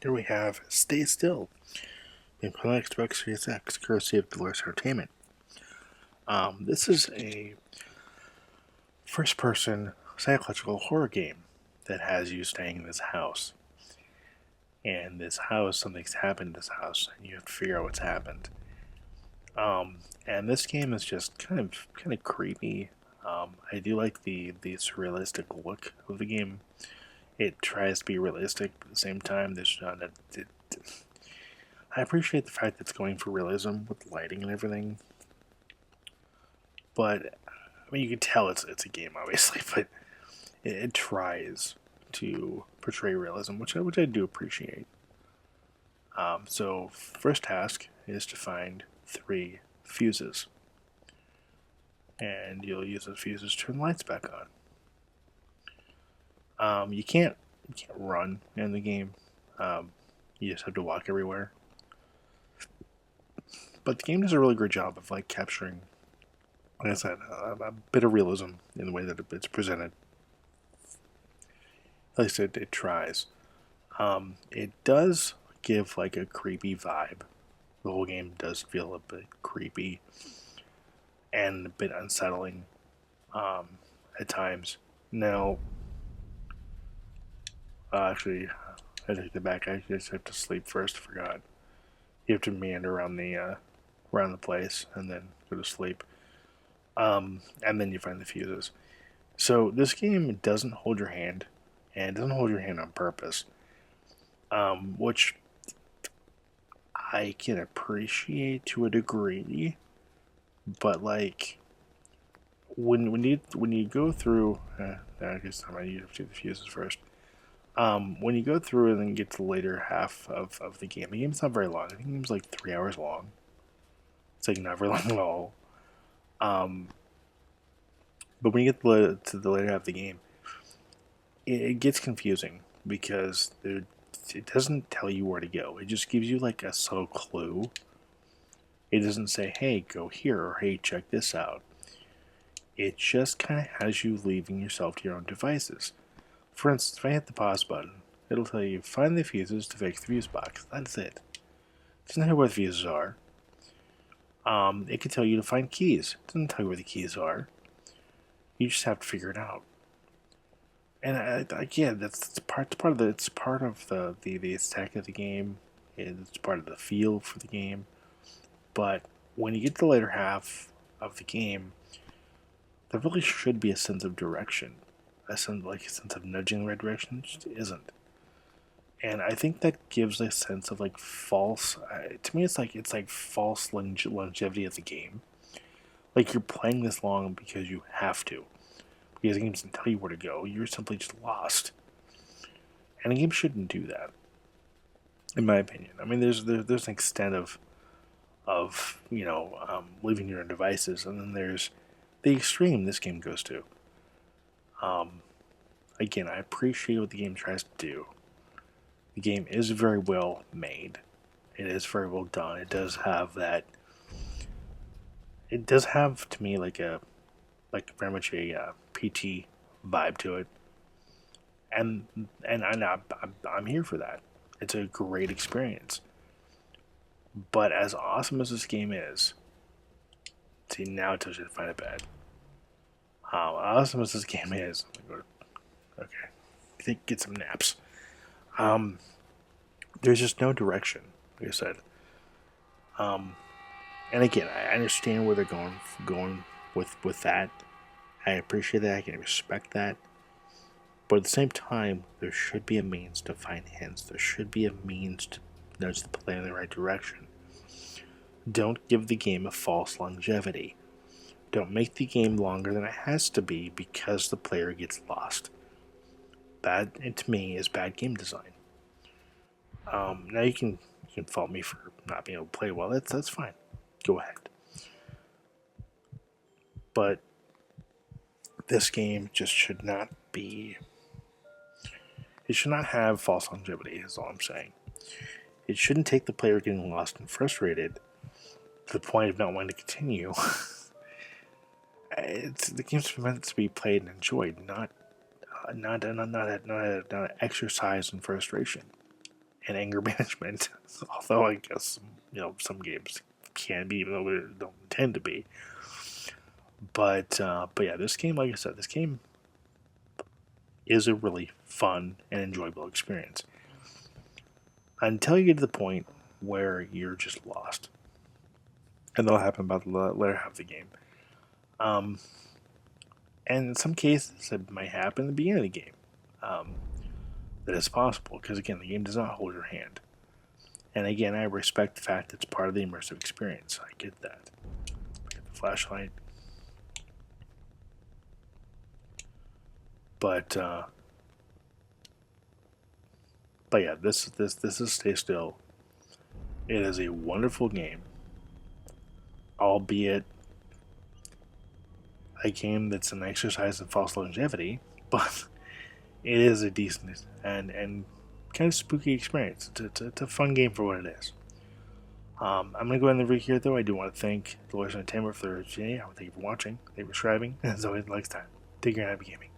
Here we have Stay Still, being put on XBSX, courtesy of Dolores Entertainment. This is a first-person psychological horror game that has you staying in this house. And this house, something's happened in this house, and you have to figure out what's happened. And this game is just kind of creepy. I do like the surrealistic look of the game. It tries to be realistic, but at the same time, there's not I appreciate the fact that it's going for realism with lighting and everything, but I mean, you can tell it's a game, obviously, but it tries to portray realism, which I do appreciate. So first task is to find 3 fuses, and you'll use those fuses to turn the lights back on. You can't run in the game. You just have to walk everywhere. But the game does a really great job of like capturing, like I said, a bit of realism in the way that it's presented. At least it tries. It does give like a creepy vibe. The whole game does feel a bit creepy and a bit unsettling at times. Now, actually, I take that back. I just have to sleep first. I forgot. You have to meander around the place and then go to sleep. And then you find the fuses. So this game doesn't hold your hand, and it doesn't hold your hand on purpose, which I can appreciate to a degree. But like when you go through, I guess I might need to do the fuses first. When you go through and then get to the later half of the game's not very long. I think the game's like 3 hours long. It's like not very long at all. Um, but when you get to the later half of the game, it gets confusing because it doesn't tell you where to go. It just gives you like a subtle clue. It doesn't say, hey, go here, or hey, check this out. It just kind of has you leaving yourself to your own devices. For instance, if I hit the pause button, it'll tell you, find the fuses to fix the fuse box. That's it. It doesn't tell you where the fuses are. It can tell you to find keys. It doesn't tell you where the keys are. You just have to figure it out. And again, that's part of the it's part of the aesthetic of the game. It's part of the feel for the game. But when you get to the later half of the game, there really should be a sense of direction, a sense of nudging in the right direction. It just isn't. And I think that gives a sense of like false. To me, it's like false longevity of the game. Like you're playing this long because you have to, because the game doesn't tell you where to go. You're simply just lost, and a game shouldn't do that, in my opinion. I mean, there's an extent of leaving your own devices, and then there's the extreme this game goes to. Um, Again, I appreciate what the game tries to do. The game is very well made. It is very well done. It does have that. It does have to me like very much a PT vibe to it, and I'm here for that. It's a great experience. But as awesome as this game is, see now it tells you to find a bed. How awesome as this game is, okay, get some naps. Um, there's just no direction, like I said. Um, and again, I understand where they're going with that. I appreciate that. I can respect that. But at the same time, there should be a means to find hints. There should be a means to nudge the player in the right direction. Don't give the game a false longevity. Don't make the game longer than it has to be because the player gets lost. That, to me, is bad game design. Now you can fault me for not being able to play well. That's fine. Go ahead. But this game just should not be. It should not have false longevity. Is all I'm saying. It shouldn't take the player getting lost and frustrated to the point of not wanting to continue. The game's meant to be played and enjoyed, not an exercise in frustration. and anger management. Although I guess some games can be, even though they don't intend to be. But yeah, this game, like I said, this game is a really fun and enjoyable experience until you get to the point where you're just lost, and that'll happen about the latter half of the game. Um, and in some cases, it might happen at the beginning of the game. That is possible because again, the game does not hold your hand. And again, I respect the fact that it's part of the immersive experience. I get that. Get the flashlight. But yeah, this is Stay Still. It is a wonderful game, albeit a game that's an exercise in false longevity, but it is a decent and kind of spooky experience. It's a fun game for what it is. I'm going to go ahead and leave it here, though. I do want to thank the Lord's Entertainment for their opportunity. I want to thank you for watching. Thank you for subscribing. And as always, next time, take care and happy gaming.